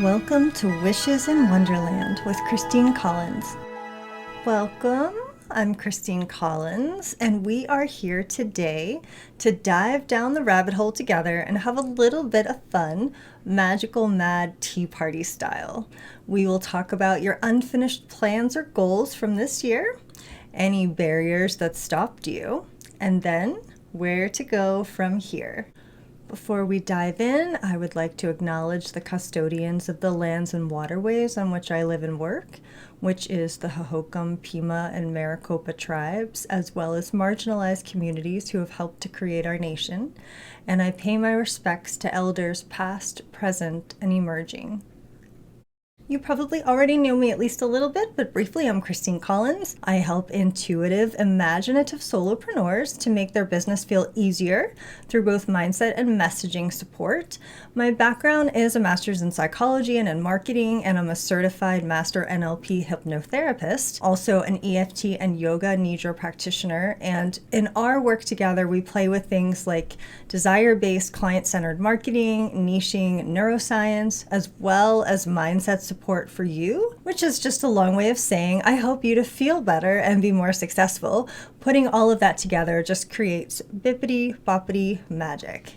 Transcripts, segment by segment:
Welcome to Wishes in Wonderland with Christine Collins. Welcome, I'm Christine Collins, and we are here today to dive down the rabbit hole together and have a little bit of fun, magical mad tea party style. We will talk about your unfinished plans or goals from this year, any barriers that stopped you, and then where to go from here. Before we dive in, I would like to acknowledge the custodians of the lands and waterways on which I live and work, which is the Hohokam, Pima, and Maricopa tribes, as well as marginalized communities who have helped to create our nation. And I pay my respects to elders past, present, and emerging. You probably already know me at least a little bit, but briefly, I'm Christine Collins. I help intuitive, imaginative solopreneurs to make their business feel easier through both mindset and messaging support. My background is a master's in psychology and in marketing, and I'm a certified master NLP hypnotherapist, also an EFT and yoga nidra practitioner. And in our work together, we play with things like desire-based client-centered marketing, niching, neuroscience, as well as mindset support for you, which is just a long way of saying I help you to feel better and be more successful. Putting all of that together just creates bippity boppity magic.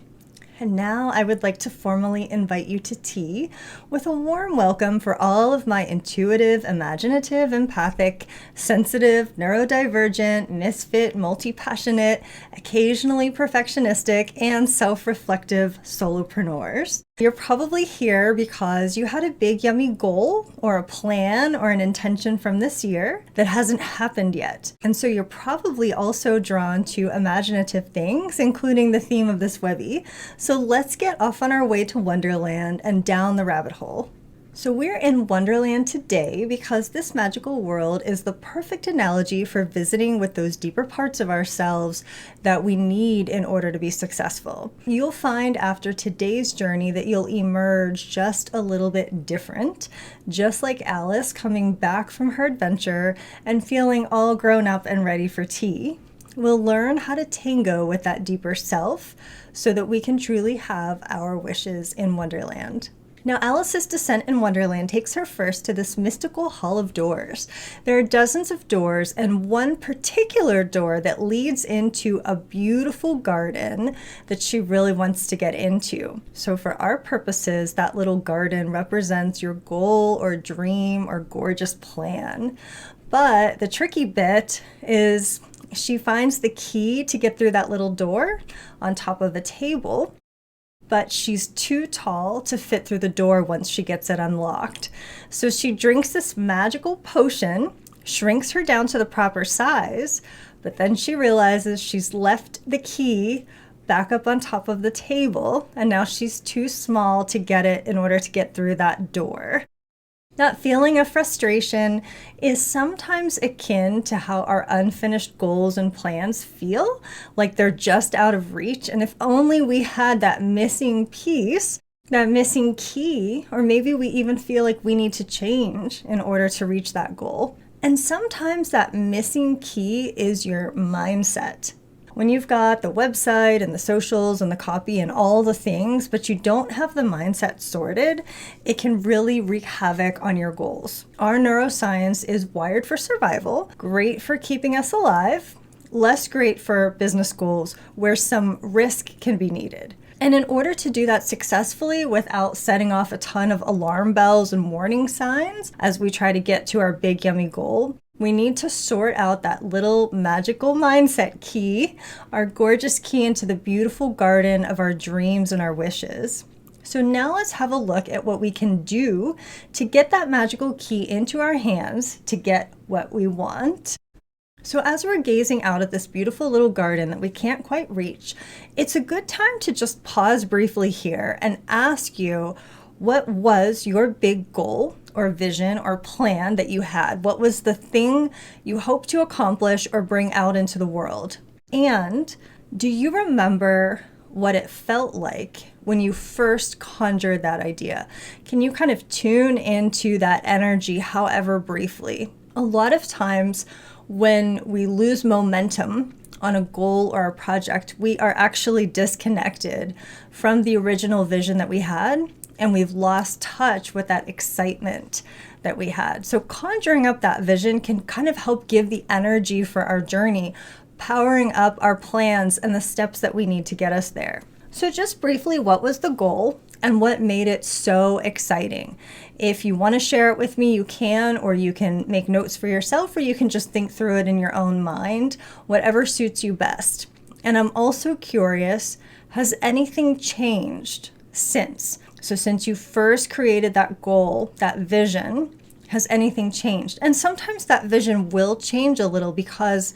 And now I would like to formally invite you to tea with a warm welcome for all of my intuitive, imaginative, empathic, sensitive, neurodivergent, misfit, multi-passionate, occasionally perfectionistic, and self-reflective solopreneurs. You're probably here because you had a big yummy goal or a plan or an intention from this year that hasn't happened yet. And so you're probably also drawn to imaginative things, including the theme of this Webby. So let's get off on our way to Wonderland and down the rabbit hole. So we're in Wonderland today because this magical world is the perfect analogy for visiting with those deeper parts of ourselves that we need in order to be successful. You'll find after today's journey that you'll emerge just a little bit different, just like Alice coming back from her adventure and feeling all grown up and ready for tea. We'll learn how to tango with that deeper self so that we can truly have our wishes in Wonderland. Now, Alice's descent in Wonderland takes her first to this mystical hall of doors. There are dozens of doors and one particular door that leads into a beautiful garden that she really wants to get into. So for our purposes, that little garden represents your goal or dream or gorgeous plan. But the tricky bit is she finds the key to get through that little door on top of a table, but she's too tall to fit through the door once she gets it unlocked. So she drinks this magical potion, shrinks her down to the proper size, but then she realizes she's left the key back up on top of the table, and now she's too small to get it in order to get through that door. That feeling of frustration is sometimes akin to how our unfinished goals and plans feel, like they're just out of reach. And if only we had that missing piece, that missing key, or maybe we even feel like we need to change in order to reach that goal. And sometimes that missing key is your mindset. When you've got the website and the socials and the copy and all the things, but you don't have the mindset sorted, it can really wreak havoc on your goals. Our neuroscience is wired for survival, great for keeping us alive, less great for business goals where some risk can be needed. And in order to do that successfully without setting off a ton of alarm bells and warning signs as we try to get to our big yummy goal, we need to sort out that little magical mindset key, our gorgeous key into the beautiful garden of our dreams and our wishes. So now let's have a look at what we can do to get that magical key into our hands to get what we want. So as we're gazing out at this beautiful little garden that we can't quite reach, it's a good time to just pause briefly here and ask you, what was your big goal or vision or plan that you had? What was the thing you hoped to accomplish or bring out into the world? And do you remember what it felt like when you first conjured that idea? Can you kind of tune into that energy, however briefly? A lot of times when we lose momentum on a goal or a project, we are actually disconnected from the original vision that we had and we've lost touch with that excitement that we had. So conjuring up that vision can kind of help give the energy for our journey, powering up our plans and the steps that we need to get us there. So just briefly, what was the goal and what made it so exciting? If you want to share it with me, you can, or you can make notes for yourself, or you can just think through it in your own mind, whatever suits you best. And I'm also curious, has anything changed since? So since you first created that goal, that vision, has anything changed? And sometimes that vision will change a little because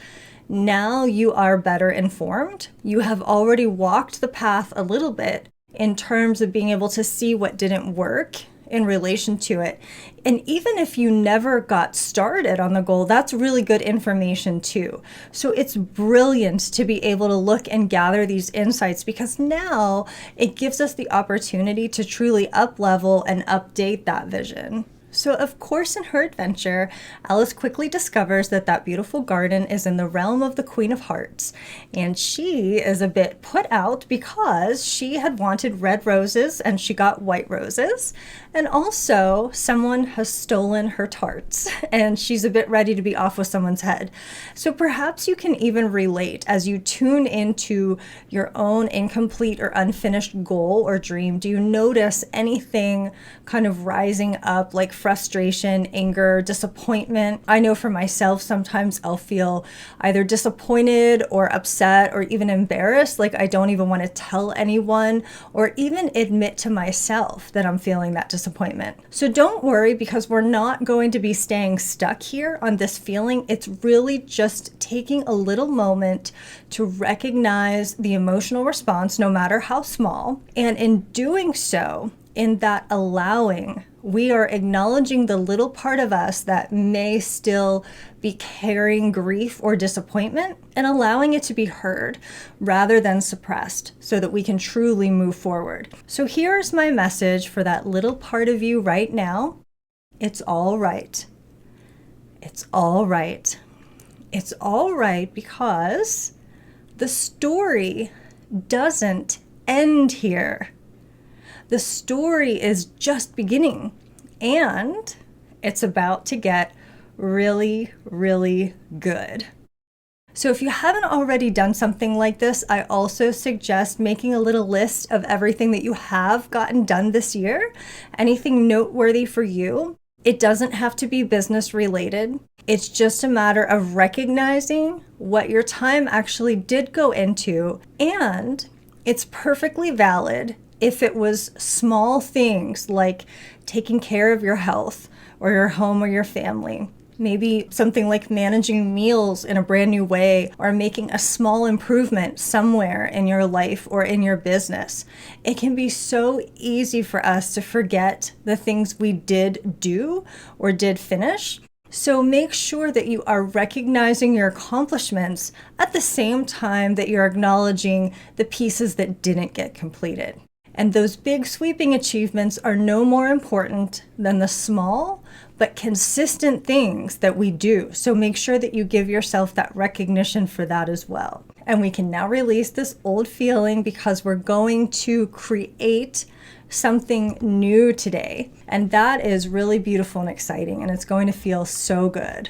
now you are better informed. You have already walked the path a little bit in terms of being able to see what didn't work in relation to it. And even if you never got started on the goal, that's really good information too. So it's brilliant to be able to look and gather these insights, because now it gives us the opportunity to truly up-level and update that vision. So of course, in her adventure, Alice quickly discovers that that beautiful garden is in the realm of the Queen of Hearts. And she is a bit put out because she had wanted red roses and she got white roses. And also someone has stolen her tarts and she's a bit ready to be off with someone's head. So perhaps you can even relate as you tune into your own incomplete or unfinished goal or dream. Do you notice anything kind of rising up, like frustration, anger, disappointment? I know for myself, sometimes I'll feel either disappointed or upset or even embarrassed, like I don't even want to tell anyone or even admit to myself that I'm feeling that disappointment. So don't worry, because we're not going to be staying stuck here on this feeling. It's really just taking a little moment to recognize the emotional response, no matter how small. And in doing so, in that allowing, we are acknowledging the little part of us that may still be carrying grief or disappointment and allowing it to be heard rather than suppressed so that we can truly move forward. So here's my message for that little part of you right now. It's all right. It's all right. It's all right, because the story doesn't end here. The story is just beginning, and it's about to get really, really good. So if you haven't already done something like this, I also suggest making a little list of everything that you have gotten done this year, anything noteworthy for you. It doesn't have to be business related. It's just a matter of recognizing what your time actually did go into, and it's perfectly valid if it was small things like taking care of your health or your home or your family. Maybe something like managing meals in a brand new way, or making a small improvement somewhere in your life or in your business. It can be so easy for us to forget the things we did do or did finish. So make sure that you are recognizing your accomplishments at the same time that you're acknowledging the pieces that didn't get completed. And those big sweeping achievements are no more important than the small but consistent things that we do. So make sure that you give yourself that recognition for that as well. And we can now release this old feeling, because we're going to create something new today. And that is really beautiful and exciting, and it's going to feel so good.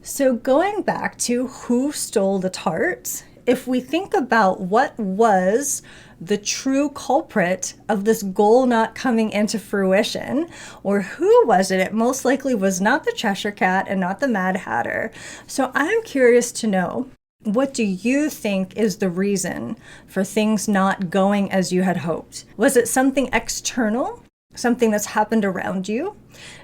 So going back to who stole the tarts, if we think about what was the true culprit of this goal not coming into fruition, or who was it? It most likely was not the Cheshire Cat and not the Mad Hatter. So I'm curious to know, what do you think is the reason for things not going as you had hoped? Was it something external? Something that's happened around you?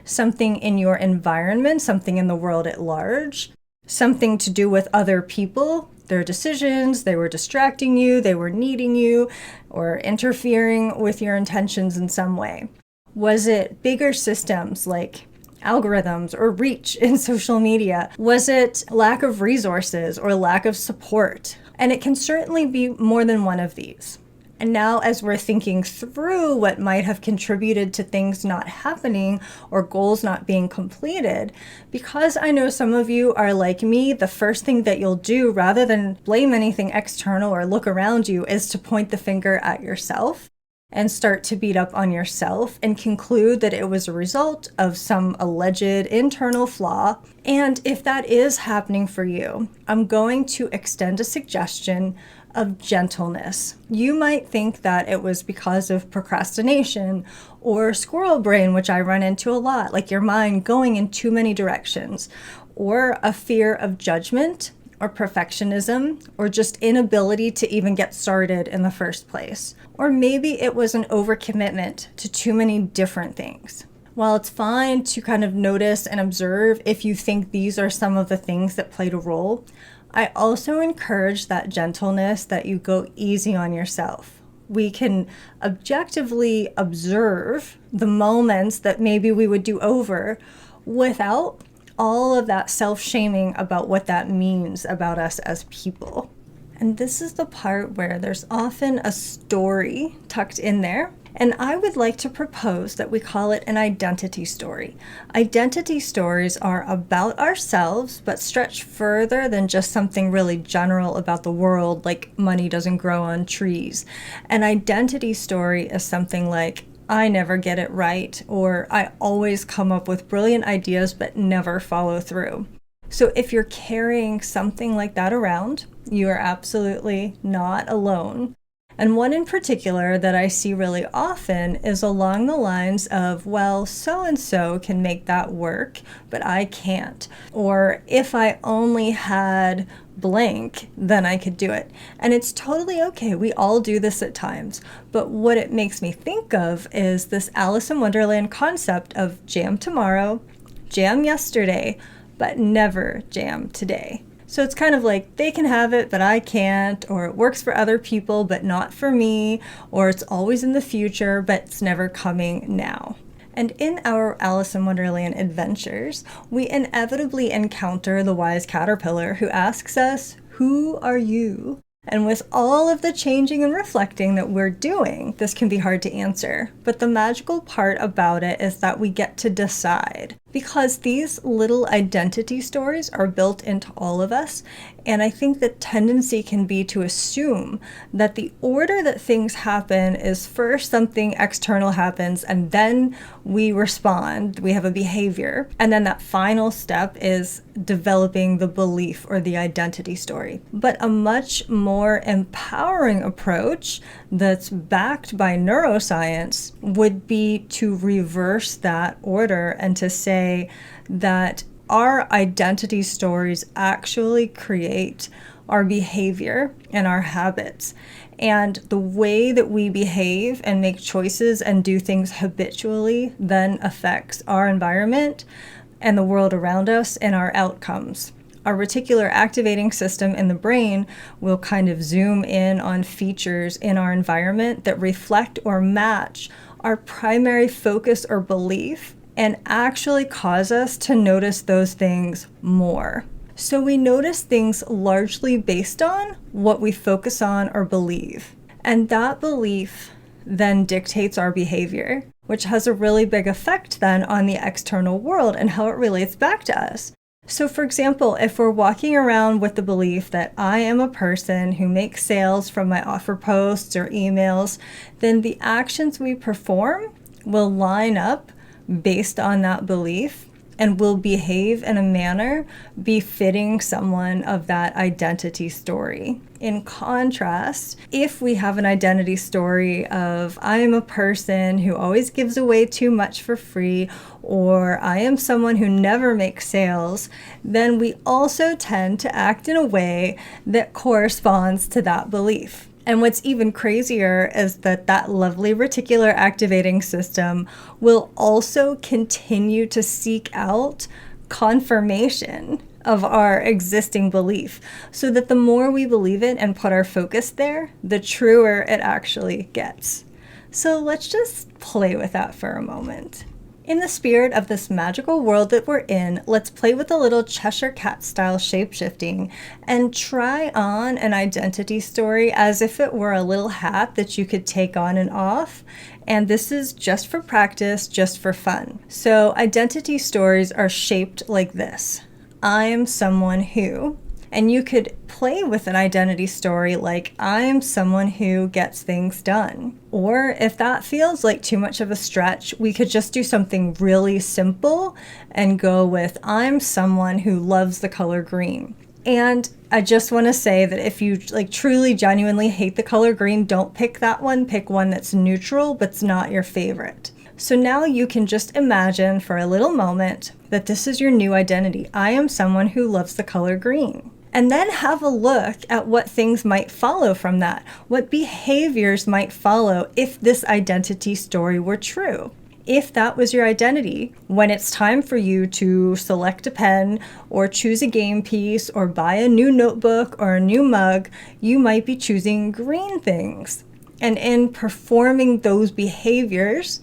Something in your environment? Something in the world at large? Something to do with other people? Their decisions, they were distracting you, they were needing you, or interfering with your intentions in some way? Was it bigger systems like algorithms or reach in social media? Was it lack of resources or lack of support? And it can certainly be more than one of these. And now, as we're thinking through what might have contributed to things not happening or goals not being completed, because I know some of you are like me, the first thing that you'll do rather than blame anything external or look around you is to point the finger at yourself. and start to beat up on yourself and conclude that it was a result of some alleged internal flaw. And if that is happening for you, I'm going to extend a suggestion of gentleness. You might think that it was because of procrastination or squirrel brain, which I run into a lot, like your mind going in too many directions, or a fear of judgment or perfectionism, or just inability to even get started in the first place. Or maybe it was an overcommitment to too many different things. While it's fine to kind of notice and observe if you think these are some of the things that played a role, I also encourage that gentleness, that you go easy on yourself. We can objectively observe the moments that maybe we would do over without all of that self-shaming about what that means about us as people. And this is the part where there's often a story tucked in there. And I would like to propose that we call it an identity story. Identity stories are about ourselves, but stretch further than just something really general about the world, like money doesn't grow on trees. An identity story is something like, I never get it right, or I always come up with brilliant ideas but never follow through. So if you're carrying something like that around, you are absolutely not alone. And one in particular that I see really often is along the lines of, well, so-and-so can make that work, but I can't. Or if I only had blank, then I could do it. And it's totally okay. We all do this at times. But what it makes me think of is this Alice in Wonderland concept of jam tomorrow, jam yesterday, but never jam today. So it's kind of like they can have it, but I can't, or it works for other people, but not for me, or it's always in the future, but it's never coming now. And in our Alice in Wonderland adventures, we inevitably encounter the wise caterpillar who asks us, "Who are you?" And with all of the changing and reflecting that we're doing, this can be hard to answer. But the magical part about it is that we get to decide. Because these little identity stories are built into all of us, and I think the tendency can be to assume that the order that things happen is first something external happens, and then we respond, we have a behavior, and then that final step is developing the belief or the identity story. But a much more empowering approach that's backed by neuroscience would be to reverse that order and to say that our identity stories actually create our behavior and our habits. And the way that we behave and make choices and do things habitually then affects our environment and the world around us and our outcomes. Our reticular activating system in the brain will kind of zoom in on features in our environment that reflect or match our primary focus or belief, and actually cause us to notice those things more. So we notice things largely based on what we focus on or believe. And that belief then dictates our behavior, which has a really big effect then on the external world and how it relates back to us. So for example, if we're walking around with the belief that I am a person who makes sales from my offer posts or emails, then the actions we perform will line up based on that belief and will behave in a manner befitting someone of that identity story. In contrast, if we have an identity story of I am a person who always gives away too much for free, or I am someone who never makes sales, then we also tend to act in a way that corresponds to that belief. And what's even crazier is that that lovely reticular activating system will also continue to seek out confirmation of our existing belief, so that the more we believe it and put our focus there, the truer it actually gets. So let's just play with that for a moment. In the spirit of this magical world that we're in, let's play with a little Cheshire Cat style shapeshifting and try on an identity story as if it were a little hat that you could take on and off. And this is just for practice, just for fun. So identity stories are shaped like this. I am someone who, And you could play with an identity story like, I'm someone who gets things done. Or if that feels like too much of a stretch, we could just do something really simple and go with, I'm someone who loves the color green. And I just want to say that if you truly genuinely hate the color green, don't pick that one. Pick one that's neutral but's not your favorite. So now you can just imagine for a little moment that this is your new identity. I am someone who loves the color green. And then have a look at what things might follow from that. What behaviors might follow if this identity story were true. If that was your identity, when it's time for you to select a pen or choose a game piece or buy a new notebook or a new mug, you might be choosing green things. And in performing those behaviors,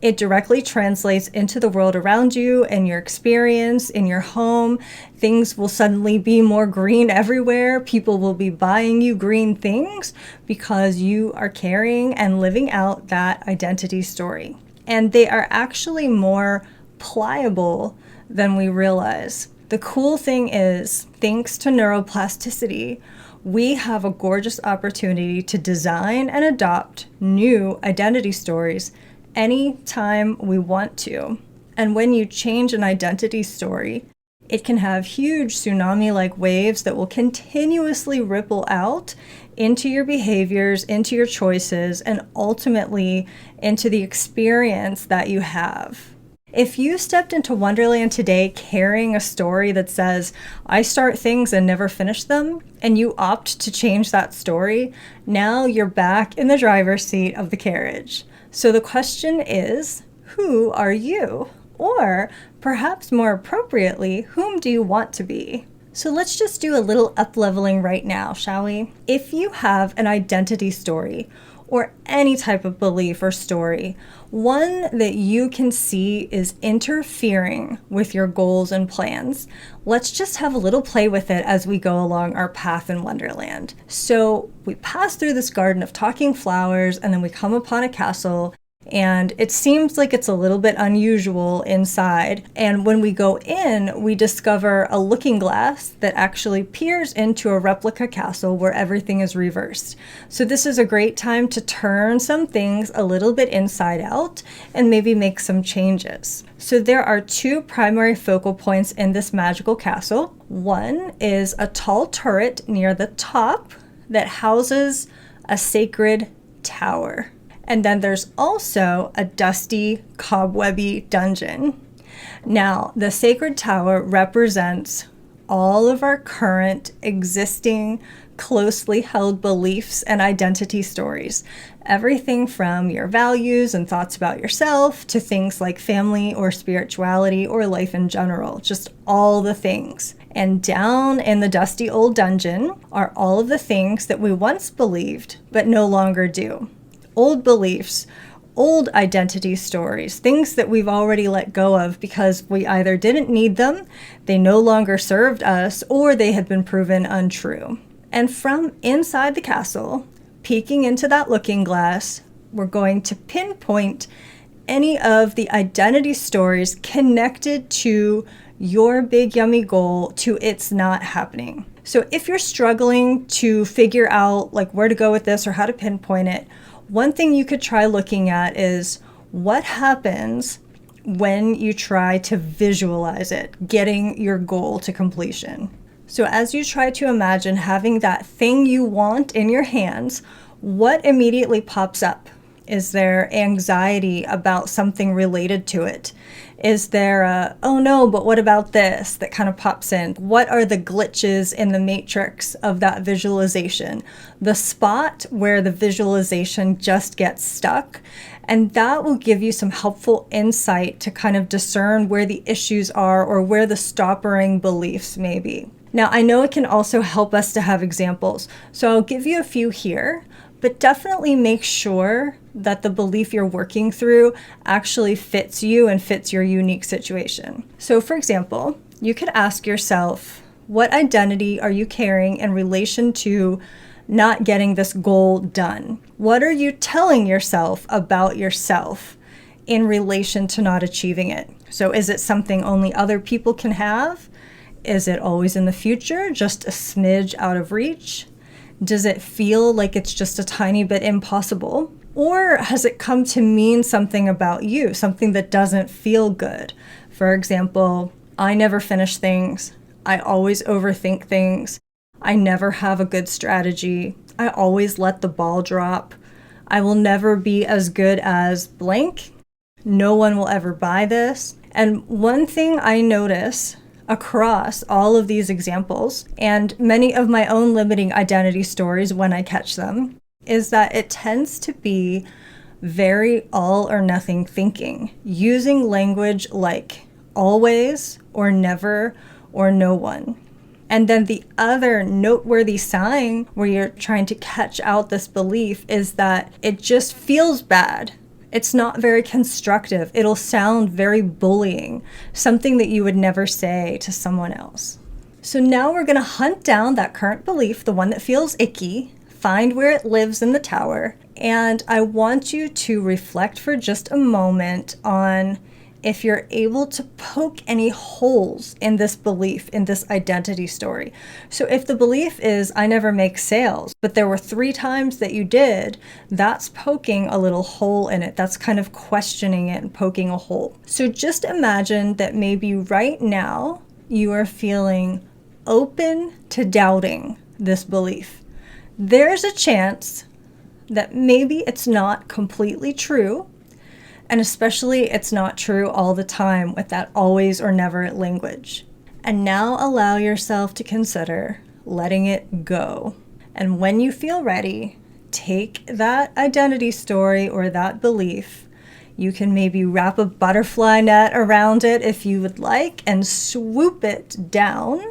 it directly translates into the world around you and your experience in your home. Things will suddenly be more green everywhere. People will be buying you green things because you are carrying and living out that identity story. And they are actually more pliable than we realize. The cool thing is, thanks to neuroplasticity, we have a gorgeous opportunity to design and adopt new identity stories anytime we want to. And when you change an identity story, it can have huge tsunami-like waves that will continuously ripple out into your behaviors, into your choices, and ultimately into the experience that you have. If you stepped into Wonderland today carrying a story that says, I start things and never finish them, and you opt to change that story, now you're back in the driver's seat of the carriage. So the question is, who are you? Or perhaps more appropriately, whom do you want to be? So let's just do a little up-leveling right now, shall we? If you have an identity story or any type of belief or story, one that you can see is interfering with your goals and plans, let's just have a little play with it as we go along our path in Wonderland. So we pass through this garden of talking flowers, and then we come upon a castle, and it seems like it's a little bit unusual inside. And when we go in, we discover a looking glass that actually peers into a replica castle where everything is reversed. So this is a great time to turn some things a little bit inside out and maybe make some changes. So there are two primary focal points in this magical castle. One is a tall turret near the top that houses a sacred tower. And then there's also a dusty, cobwebby dungeon. Now, the sacred tower represents all of our current existing, closely held beliefs and identity stories. Everything from your values and thoughts about yourself to things like family or spirituality or life in general, just all the things. And down in the dusty old dungeon are all of the things that we once believed but no longer do. Old beliefs, old identity stories, things that we've already let go of because we either didn't need them, they no longer served us, or they had been proven untrue. And from inside the castle, peeking into that looking glass, we're going to pinpoint any of the identity stories connected to your big yummy goal to it's not happening. So if you're struggling to figure out where to go with this or how to pinpoint it, one thing you could try looking at is what happens when you try to visualize it, getting your goal to completion. So as you try to imagine having that thing you want in your hands, what immediately pops up? Is there anxiety about something related to it? Is there a, oh no, but what about this, that kind of pops in? What are the glitches in the matrix of that visualization? The spot where the visualization just gets stuck. And that will give you some helpful insight to kind of discern where the issues are or where the stoppering beliefs may be. Now, I know it can also help us to have examples. So I'll give you a few here, but definitely make sure that the belief you're working through actually fits you and fits your unique situation. So for example, you could ask yourself, what identity are you carrying in relation to not getting this goal done? What are you telling yourself about yourself in relation to not achieving it? So is it something only other people can have? Is it always in the future, just a smidge out of reach? Does it feel like it's just a tiny bit impossible? Or has it come to mean something about you, something that doesn't feel good? For example, I never finish things. I always overthink things. I never have a good strategy. I always let the ball drop. I will never be as good as blank. No one will ever buy this. And one thing I notice across all of these examples and many of my own limiting identity stories when I catch them is that it tends to be very all or nothing thinking, using language like always or never or no one. And then the other noteworthy sign where you're trying to catch out this belief is that it just feels bad. It's not very constructive. It'll sound very bullying, something that you would never say to someone else. So now we're going to hunt down that current belief, the one that feels icky, find where it lives in the tower, and I want you to reflect for just a moment on if you're able to poke any holes in this belief, in this identity story. So if the belief is, I never make sales, but there were 3 times that you did, that's poking a little hole in it. That's kind of questioning it and poking a hole. So just imagine that maybe right now you are feeling open to doubting this belief. There's a chance that maybe it's not completely true. And especially it's not true all the time with that always or never language. And now allow yourself to consider letting it go. And when you feel ready, take that identity story or that belief. You can maybe wrap a butterfly net around it if you would like and swoop it down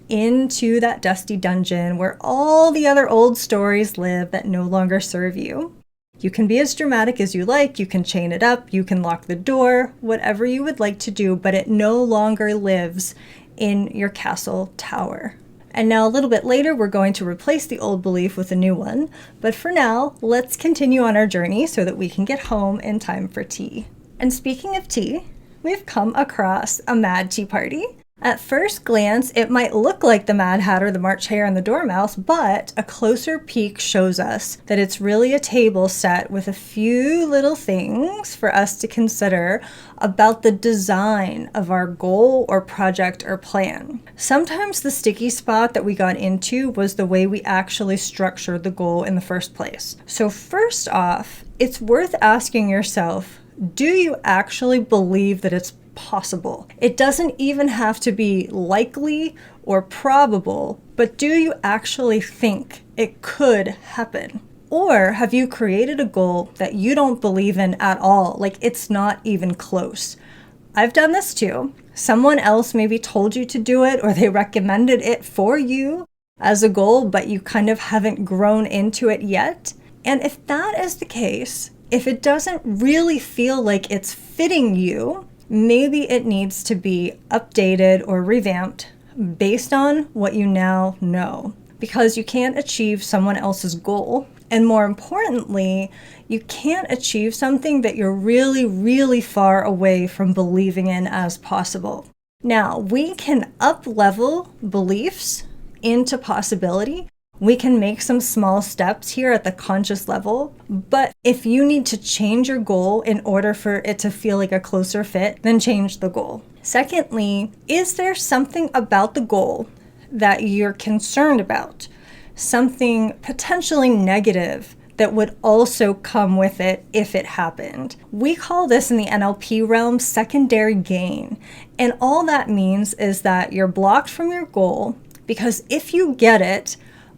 into that dusty dungeon where all the other old stories live that no longer serve you. You can be as dramatic as you like, you can chain it up, you can lock the door, whatever you would like to do, but it no longer lives in your castle tower. And now a little bit later, we're going to replace the old belief with a new one. But for now, let's continue on our journey so that we can get home in time for tea. And speaking of tea, we've come across a mad tea party. At first glance, it might look like the Mad Hatter, the March Hare, and the Dormouse, but a closer peek shows us that it's really a table set with a few little things for us to consider about the design of our goal or project or plan. Sometimes the sticky spot that we got into was the way we actually structured the goal in the first place. So first off, it's worth asking yourself, do you actually believe that it's possible? It doesn't even have to be likely or probable, but do you actually think it could happen? Or have you created a goal that you don't believe in at all, like it's not even close? I've done this too. Someone else maybe told you to do it or they recommended it for you as a goal, but you kind of haven't grown into it yet. And if that is the case, if it doesn't really feel like it's fitting you, maybe it needs to be updated or revamped based on what you now know, because you can't achieve someone else's goal. And more importantly, you can't achieve something that you're really, really far away from believing in as possible. Now, we can up-level beliefs into possibility. We can make some small steps here at the conscious level, but if you need to change your goal in order for it to feel like a closer fit, then change the goal. Secondly, is there something about the goal that you're concerned about? Something potentially negative that would also come with it if it happened. We call this in the NLP realm secondary gain. And all that means is that you're blocked from your goal because if you get it,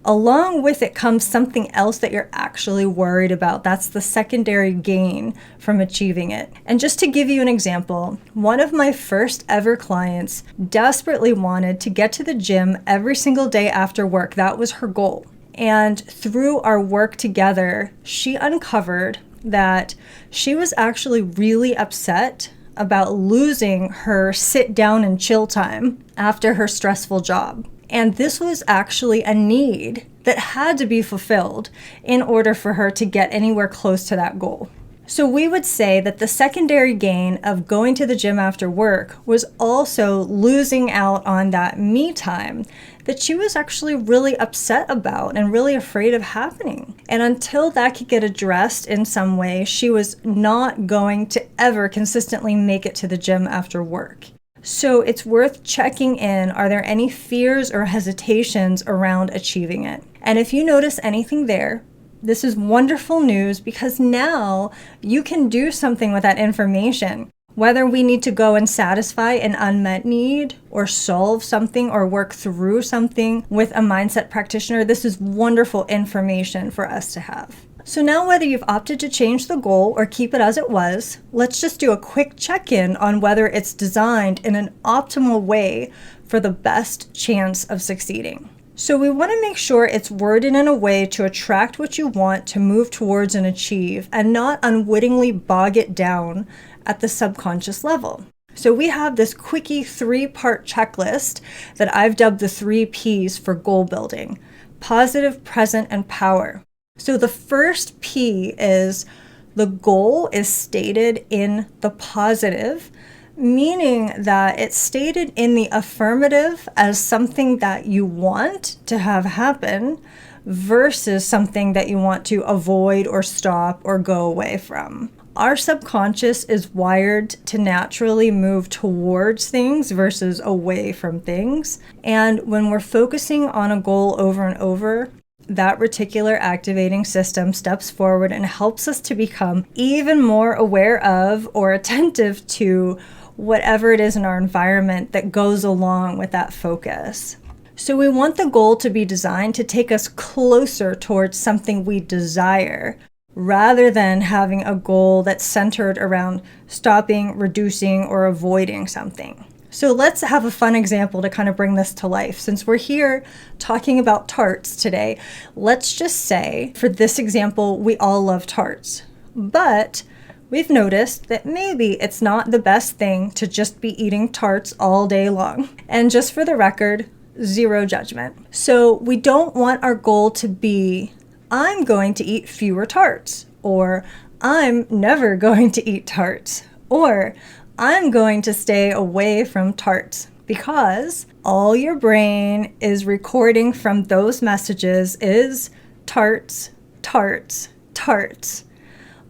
along with it comes something else that you're actually worried about. That's the secondary gain from achieving it. And just to give you an example, one of my first ever clients desperately wanted to get to the gym every single day after work. That was her goal. And through our work together, she uncovered that she was actually really upset about losing her sit down and chill time after her stressful job. And this was actually a need that had to be fulfilled in order for her to get anywhere close to that goal. So we would say that the secondary gain of going to the gym after work was also losing out on that me time that she was actually really upset about and really afraid of happening. And until that could get addressed in some way, she was not going to ever consistently make it to the gym after work. So it's worth checking in. Are there any fears or hesitations around achieving it? And if you notice anything there, this is wonderful news, because now you can do something with that information. Whether we need to go and satisfy an unmet need or solve something or work through something with a mindset practitioner, this is wonderful information for us to have. So now, whether you've opted to change the goal or keep it as it was, let's just do a quick check-in on whether it's designed in an optimal way for the best chance of succeeding. So we want to make sure it's worded in a way to attract what you want to move towards and achieve, and not unwittingly bog it down at the subconscious level. So we have this quickie 3-part checklist that I've dubbed the 3 P's for goal building: positive, present, and power. So the first P is the goal is stated in the positive, meaning that it's stated in the affirmative as something that you want to have happen versus something that you want to avoid or stop or go away from. Our subconscious is wired to naturally move towards things versus away from things. And when we're focusing on a goal over and over, that reticular activating system steps forward and helps us to become even more aware of or attentive to whatever it is in our environment that goes along with that focus. So we want the goal to be designed to take us closer towards something we desire, rather than having a goal that's centered around stopping, reducing, or avoiding something. So let's have a fun example to kind of bring this to life. Since we're here talking about tarts today, let's just say, for this example, we all love tarts. But we've noticed that maybe it's not the best thing to just be eating tarts all day long. And just for the record, zero judgment. So we don't want our goal to be, I'm going to eat fewer tarts, or I'm never going to eat tarts, or I'm going to stay away from tarts, because all your brain is recording from those messages is tarts, tarts, tarts.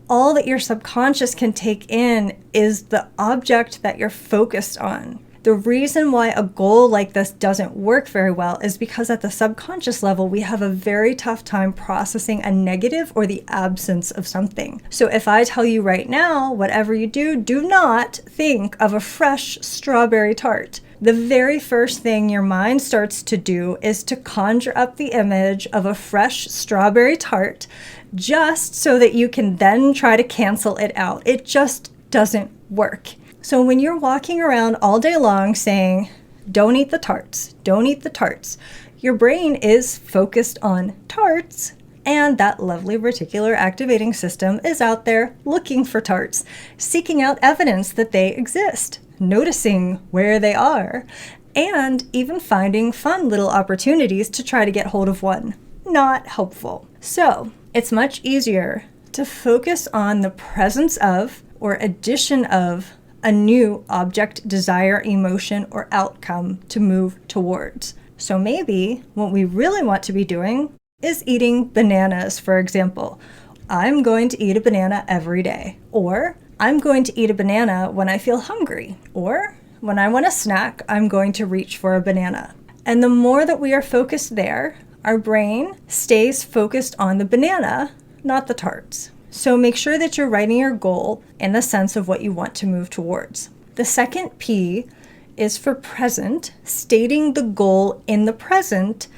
All that your subconscious can take in is the object that you're focused on. The reason why a goal like this doesn't work very well is because at the subconscious level, we have a very tough time processing a negative or the absence of something. So if I tell you right now, whatever you do, do not think of a fresh strawberry tart. The very first thing your mind starts to do is to conjure up the image of a fresh strawberry tart, just so that you can then try to cancel it out. It just doesn't work. So when you're walking around all day long saying, don't eat the tarts, don't eat the tarts, your brain is focused on tarts, and that lovely reticular activating system is out there looking for tarts, seeking out evidence that they exist, noticing where they are, and even finding fun little opportunities to try to get hold of one. Not helpful. So it's much easier to focus on the presence of or addition of a new object, desire, emotion, or outcome to move towards. So maybe what we really want to be doing is eating bananas, for example. I'm going to eat a banana every day. Or I'm going to eat a banana when I feel hungry. Or when I want a snack, I'm going to reach for a banana. And the more that we are focused there, our brain stays focused on the banana, not the tarts. So make sure that you're writing your goal in the sense of what you want to move towards. The second P is for present, stating the goal in the present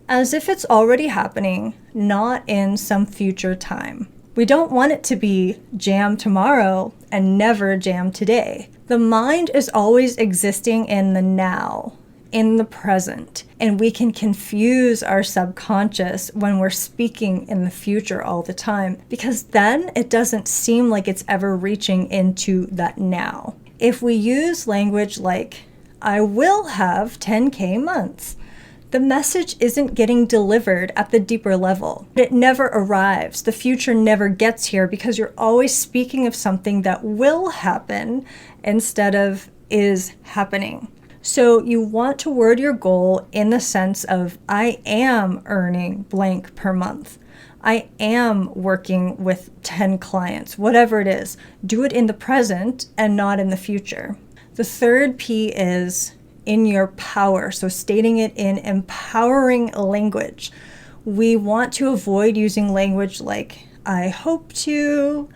as if it's already happening, not in some future time. We don't want it to be jam tomorrow and never jam today. The mind is always existing in the now, in the present, and we can confuse our subconscious when we're speaking in the future all the time, because then it doesn't seem like it's ever reaching into that now. If we use language like, I will have 10K months, the message isn't getting delivered at the deeper level. It never arrives. The future never gets here because you're always speaking of something that will happen instead of is happening. So you want to word your goal in the sense of, I am earning blank per month. I am working with 10 clients, whatever it is. Do it in the present and not in the future. The third P is in your power. So stating it in empowering language. We want to avoid using language like, I hope to,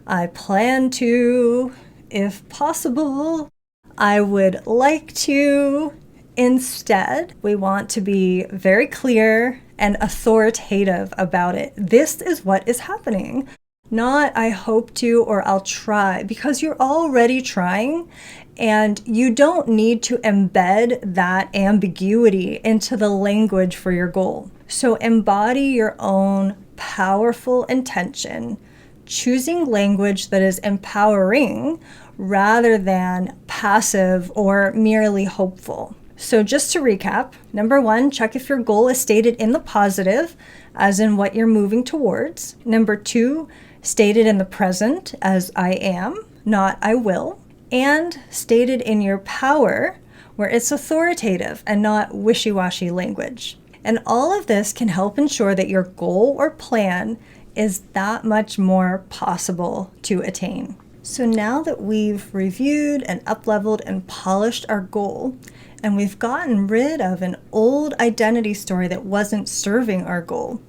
I plan to, if possible, I would like to. Instead, we want to be very clear and authoritative about it. This is what is happening. Not I hope to or I'll try, because you're already trying and you don't need to embed that ambiguity into the language for your goal. So embody your own powerful intention, choosing language that is empowering rather than passive or merely hopeful. So just to recap, number 1, check if your goal is stated in the positive, as in what you're moving towards. Number 2, stated in the present as I am, not I will. And stated in your power, where it's authoritative and not wishy-washy language. And all of this can help ensure that your goal or plan is that much more possible to attain. So now that we've reviewed and up-leveled and polished our goal, and we've gotten rid of an old identity story that wasn't serving our goal,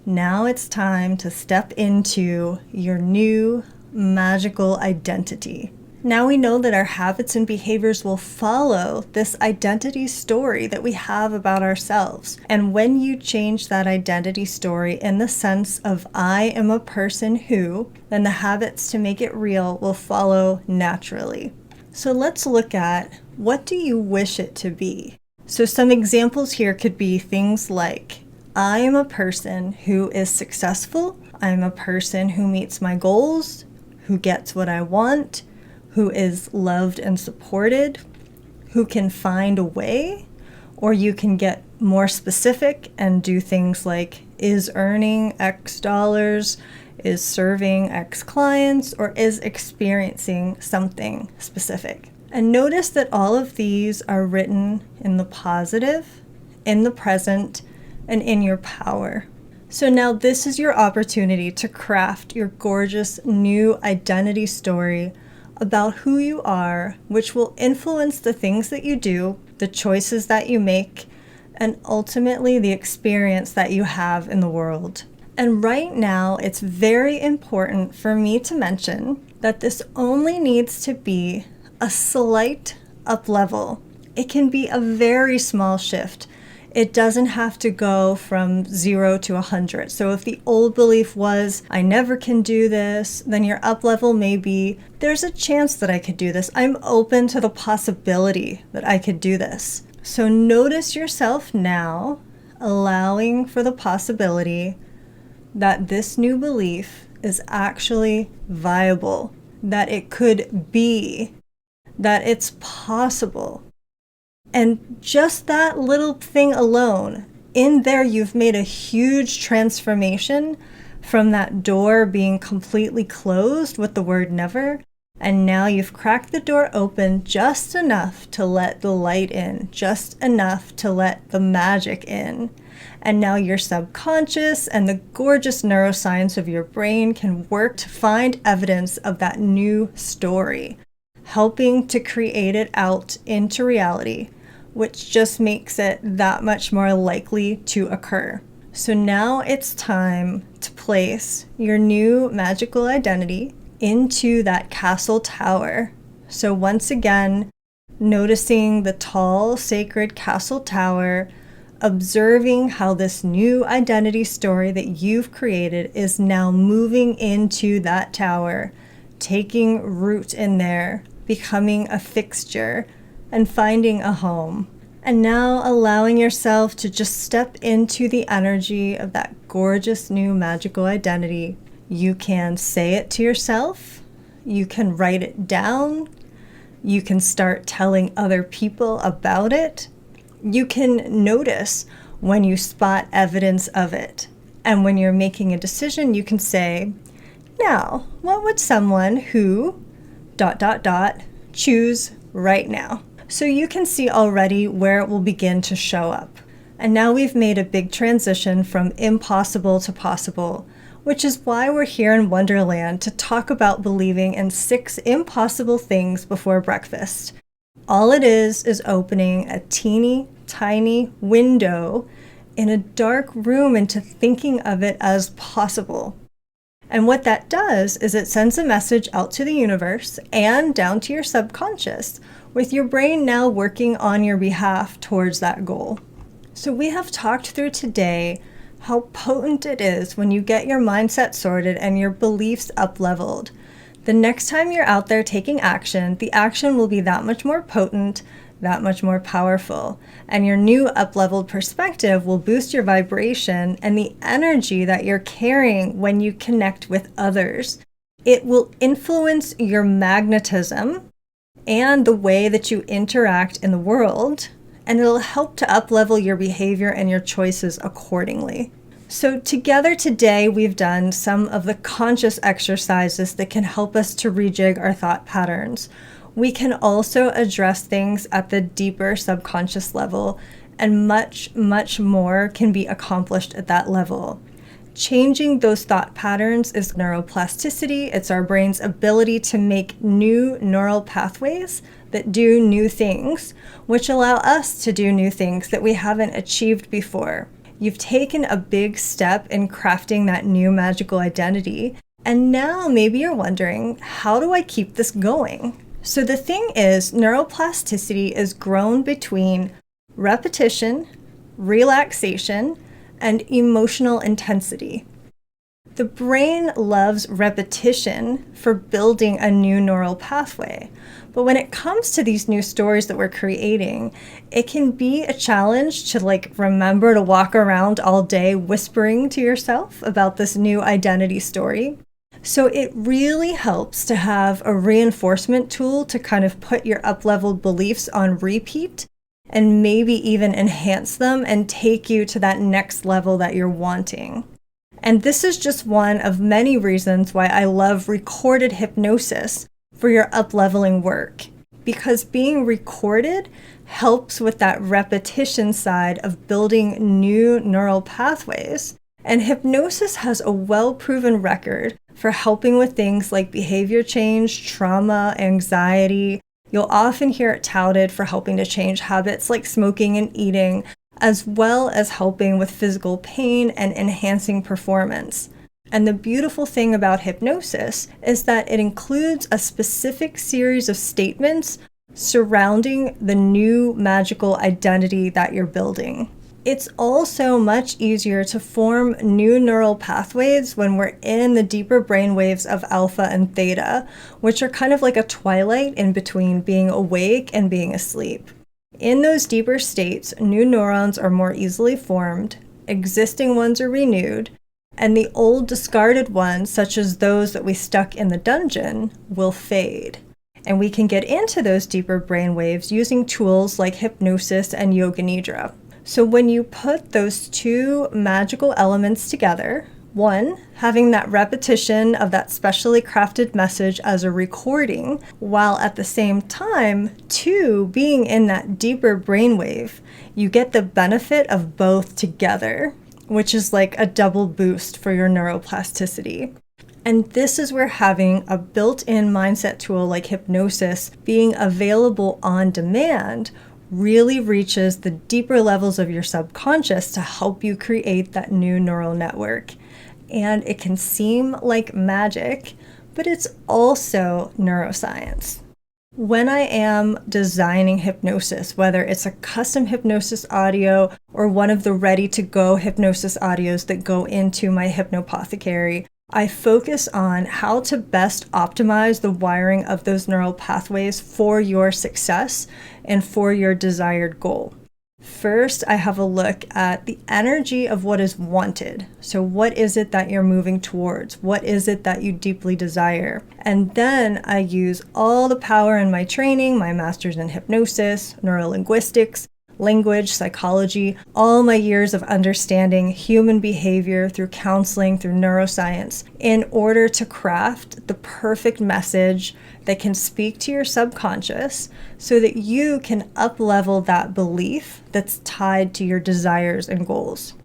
now it's time to step into your new magical identity. Now we know that our habits and behaviors will follow this identity story that we have about ourselves. And when you change that identity story in the sense of I am a person who, then the habits to make it real will follow naturally. So let's look at, what do you wish it to be? So some examples here could be things like, I am a person who is successful. I am a person who meets my goals, who gets what I want, who is loved and supported, who can find a way. Or you can get more specific and do things like, is earning X dollars, is serving X clients, or is experiencing something specific. And notice that all of these are written in the positive, in the present, and in your power. So now this is your opportunity to craft your gorgeous new identity story about who you are, which will influence the things that you do, the choices that you make, and ultimately the experience that you have in the world. And right now, it's very important for me to mention that this only needs to be a slight up level. It can be a very small shift. It doesn't have to go from 0 to 100. So if the old belief was, I never can do this, then your up level may be, there's a chance that I could do this. I'm open to the possibility that I could do this. So notice yourself now, allowing for the possibility that this new belief is actually viable, that it could be, that it's possible. And just that little thing alone, in there you've made a huge transformation from that door being completely closed with the word never. And now you've cracked the door open just enough to let the light in, just enough to let the magic in. And now your subconscious and the gorgeous neuroscience of your brain can work to find evidence of that new story, helping to create it out into reality, which just makes it that much more likely to occur. So now it's time to place your new magical identity into that castle tower. So once again, noticing the tall, sacred castle tower, observing how this new identity story that you've created is now moving into that tower, taking root in there, becoming a fixture, and finding a home. And now allowing yourself to just step into the energy of that gorgeous new magical identity. You can say it to yourself, you can write it down, you can start telling other people about it, You can notice when you spot evidence of it. And when you're making a decision, you can say, now, what would someone who ... choose right now? So you can see already where it will begin to show up. And now we've made a big transition from impossible to possible, which is why we're here in Wonderland to talk about believing in 6 impossible things before breakfast. All it is opening a teeny tiny window in a dark room into thinking of it as possible. And what that does is it sends a message out to the universe and down to your subconscious, with your brain now working on your behalf towards that goal. So we have talked through today how potent it is when you get your mindset sorted and your beliefs up-leveled. The next time you're out there taking action, the action will be that much more potent, that much more powerful. And your new up-leveled perspective will boost your vibration and the energy that you're carrying when you connect with others. It will influence your magnetism and the way that you interact in the world, and it'll help to up-level your behavior and your choices accordingly. So together today, we've done some of the conscious exercises that can help us to rejig our thought patterns. We can also address things at the deeper subconscious level, and much, much more can be accomplished at that level. Changing those thought patterns is neuroplasticity. It's our brain's ability to make new neural pathways that do new things, which allow us to do new things that we haven't achieved before. You've taken a big step in crafting that new magical identity, and now maybe you're wondering, how do I keep this going? So the thing is, neuroplasticity is grown between repetition, relaxation, and emotional intensity. The brain loves repetition for building a new neural pathway. But when it comes to these new stories that we're creating, it can be a challenge to remember to walk around all day whispering to yourself about this new identity story. So it really helps to have a reinforcement tool to kind of put your up-leveled beliefs on repeat and maybe even enhance them and take you to that next level that you're wanting. And this is just one of many reasons why I love recorded hypnosis for your up-leveling work, because being recorded helps with that repetition side of building new neural pathways. And hypnosis has a well-proven record for helping with things like behavior change, trauma, anxiety. You'll often hear it touted for helping to change habits like smoking and eating, as well as helping with physical pain and enhancing performance. And the beautiful thing about hypnosis is that it includes a specific series of statements surrounding the new magical identity that you're building. It's also much easier to form new neural pathways when we're in the deeper brainwaves of alpha and theta, which are kind of like a twilight in between being awake and being asleep. In those deeper states, new neurons are more easily formed, existing ones are renewed, and the old discarded ones, such as those that we stuck in the dungeon, will fade. And we can get into those deeper brainwaves using tools like hypnosis and yoga nidra. So when you put those two magical elements together, one, having that repetition of that specially crafted message as a recording, while at the same time, two, being in that deeper brainwave, you get the benefit of both together, which is like a double boost for your neuroplasticity. And this is where having a built-in mindset tool like hypnosis being available on demand really reaches the deeper levels of your subconscious to help you create that new neural network. And it can seem like magic, but it's also neuroscience. When I am designing hypnosis, whether it's a custom hypnosis audio or one of the ready-to-go hypnosis audios that go into my hypnopothecary, I focus on how to best optimize the wiring of those neural pathways for your success and for your desired goal. First, I have a look at the energy of what is wanted. So what is it that you're moving towards? What is it that you deeply desire? And then I use all the power in my training, my master's in hypnosis, neurolinguistics, language, psychology, all my years of understanding human behavior through counseling, through neuroscience, in order to craft the perfect message that can speak to your subconscious so that you can up-level that belief that's tied to your desires and goals.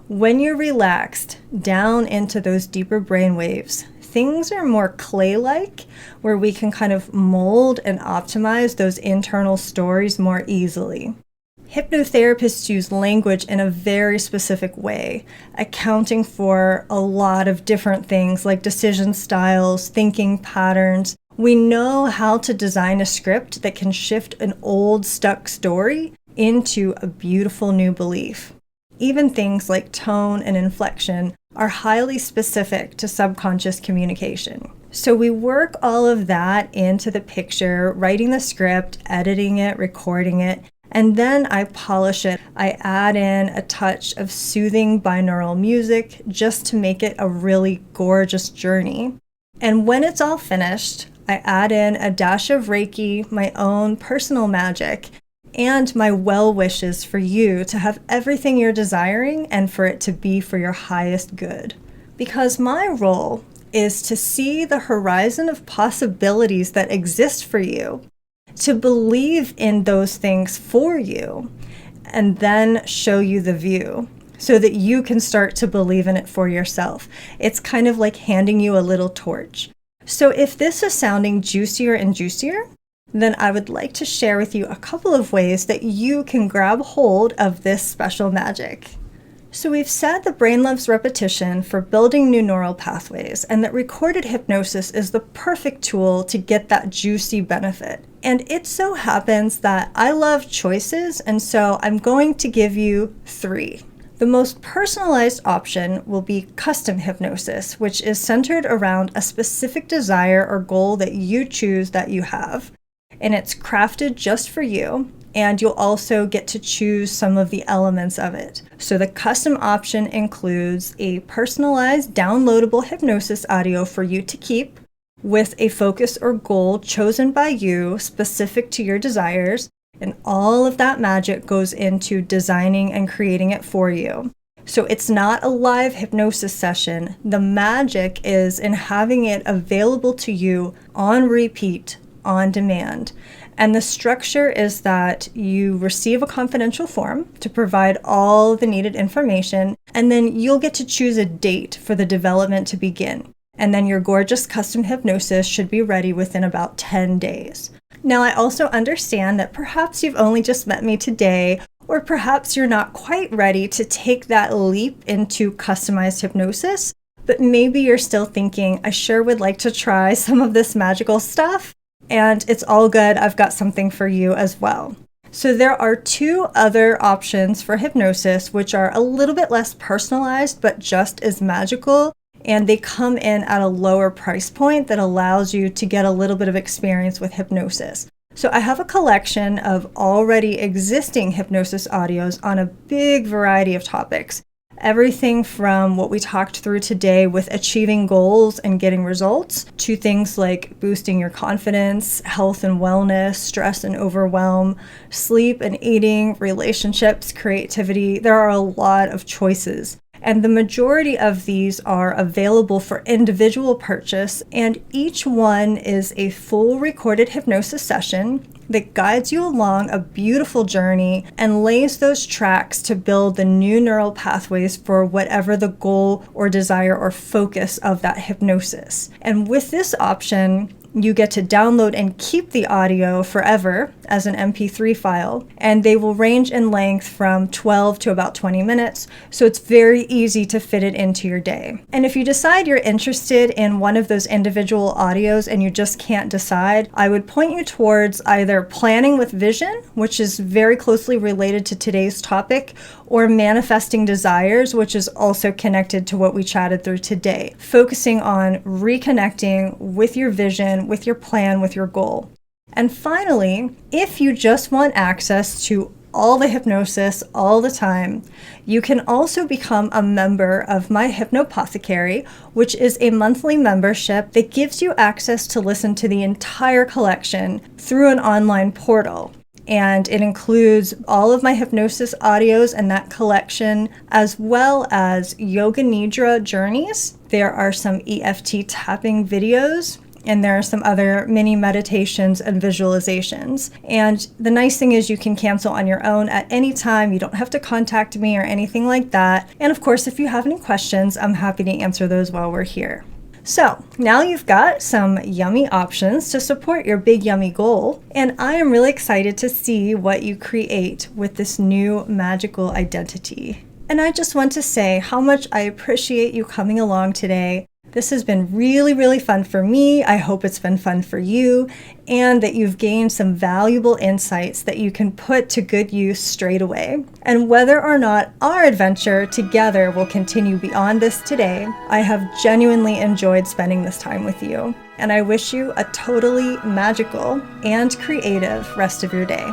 When you're relaxed down into those deeper brain waves, things are more clay-like, where we can kind of mold and optimize those internal stories more easily. Hypnotherapists use language in a very specific way, accounting for a lot of different things like decision styles, thinking patterns. We know how to design a script that can shift an old, stuck story into a beautiful new belief. Even things like tone and inflection are highly specific to subconscious communication. So we work all of that into the picture, writing the script, editing it, recording it, and then I polish it. I add in a touch of soothing binaural music just to make it a really gorgeous journey. And when it's all finished, I add in a dash of Reiki, my own personal magic, and my well wishes for you to have everything you're desiring and for it to be for your highest good. Because my role is to see the horizon of possibilities that exist for you, to believe in those things for you, and then show you the view so that you can start to believe in it for yourself. It's kind of like handing you a little torch. So if this is sounding juicier and juicier, then I would like to share with you a couple of ways that you can grab hold of this special magic. So we've said the brain loves repetition for building new neural pathways, and that recorded hypnosis is the perfect tool to get that juicy benefit. And it so happens that I love choices, and so I'm going to give you 3. The most personalized option will be custom hypnosis, which is centered around a specific desire or goal that you choose that you have. And it's crafted just for you, and you'll also get to choose some of the elements of it. So the custom option includes a personalized downloadable hypnosis audio for you to keep with a focus or goal chosen by you specific to your desires, and all of that magic goes into designing and creating it for you. So it's not a live hypnosis session. The magic is in having it available to you on repeat, on demand. And the structure is that you receive a confidential form to provide all the needed information, and then you'll get to choose a date for the development to begin. And then your gorgeous custom hypnosis should be ready within about 10 days. Now, I also understand that perhaps you've only just met me today, or perhaps you're not quite ready to take that leap into customized hypnosis, but maybe you're still thinking, I sure would like to try some of this magical stuff. And it's all good. I've got something for you as well. So there are 2 other options for hypnosis, which are a little bit less personalized, but just as magical. And they come in at a lower price point that allows you to get a little bit of experience with hypnosis. So I have a collection of already existing hypnosis audios on a big variety of topics. Everything from what we talked through today with achieving goals and getting results to things like boosting your confidence, health and wellness, stress and overwhelm, sleep and eating, relationships, creativity. There are a lot of choices. And the majority of these are available for individual purchase, and each one is a full recorded hypnosis session that guides you along a beautiful journey and lays those tracks to build the new neural pathways for whatever the goal or desire or focus of that hypnosis. And with this option, you get to download and keep the audio forever as an MP3 file, and they will range in length from 12 to about 20 minutes, so it's very easy to fit it into your day. And if you decide you're interested in one of those individual audios and you just can't decide, I would point you towards either Planning with Vision, which is very closely related to today's topic, or Manifesting Desires, which is also connected to what we chatted through today, focusing on reconnecting with your vision, with your plan, with your goal. And finally, if you just want access to all the hypnosis all the time, you can also become a member of my Hypnopothecary, which is a monthly membership that gives you access to listen to the entire collection through an online portal. and it includes all of my hypnosis audios and that collection, as well as yoga nidra journeys. There are some EFT tapping videos, and there are some other mini meditations and visualizations. And the nice thing is you can cancel on your own at any time. You don't have to contact me or anything like that. And of course, if you have any questions, I'm happy to answer those while we're here. So now you've got some yummy options to support your big yummy goal, and I am really excited to see what you create with this new magical identity. And I just want to say how much I appreciate you coming along today. This has been really, really fun for me. I hope it's been fun for you, and that you've gained some valuable insights that you can put to good use straight away. And whether or not our adventure together will continue beyond this today, I have genuinely enjoyed spending this time with you. And I wish you a totally magical and creative rest of your day.